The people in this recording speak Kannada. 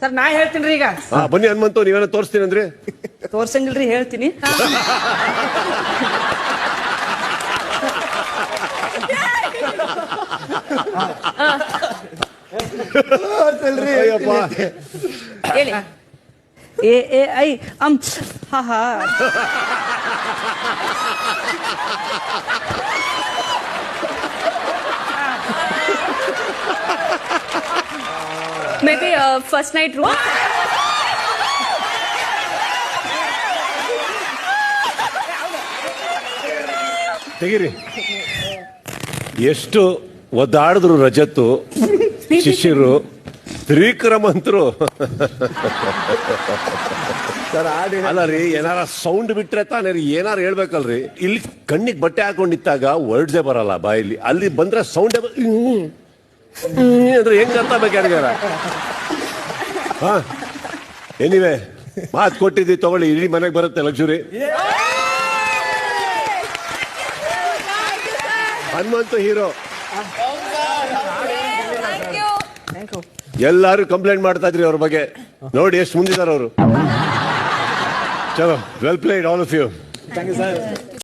ಸರ್ ನಾ ಹೇಳ್ತೀನಿ ಈಗ. ಬನ್ನಿ ಹನುಮಂತು, ನೀವೇನೋ ತೋರಿಸ್ತೀನಿ ಅಂದ್ರೆ ತೋರ್ಸಂಗಿಲ್ರಿ, ಹೇಳ್ತೀನಿ. ಹೇಳಿ. ಎ ಎ ಐ ಅಂ ಹಾ ಹಾ. May be first night room. ತೆಗೀರಿ. ಎಷ್ಟು ಒದ್ದಾಡಿದ್ರು ರಜತ್ತು ಶಿಷ್ಯರು, ತ್ರಿವಿಕ್ರಮಂತರು. ಅಲ್ಲ ರೀ, ಏನಾರ ಸೌಂಡ್ ಬಿಟ್ರೆ ತಾನೇ ರೀ ಏನಾರು ಹೇಳ್ಬೇಕಲ್ರಿ. ಇಲ್ಲಿ ಕಣ್ಣಿಗೆ ಬಟ್ಟೆ ಹಾಕೊಂಡಿದ್ದಾಗ ವರ್ಡ್ಸೇ ಬರಲ್ಲ ಬಾಯಲ್ಲಿ, ಅಲ್ಲಿ ಬಂದ್ರೆ ಸೌಂಡೇ ಅಂದ್ರೆ ಹೆಂಗ್ ಅರ್ಥ ಬೇಕಾರ್ಯಾರ. ಹಾ, ಎನಿವೆ ಮಾತು ಕೊಟ್ಟಿದ್ದಿ ತಗೊಳ್ಳಿ, ಇಡೀ ಮನೆಗೆ ಬರುತ್ತೆ ಲಕ್ಸುರಿ. ಹನುಮಂತು ಹೀರೋ. ಎಲ್ಲಾರು ಕಂಪ್ಲೇಂಟ್ ಮಾಡ್ತಾ ಇದ್ರಿ ಅವ್ರ ಬಗ್ಗೆ, ನೋಡಿ ಎಷ್ಟು ಮುಂದಿದ್ದಾರೆ ಅವರು. ಚಲೋ, well played all of you. Thank you sir.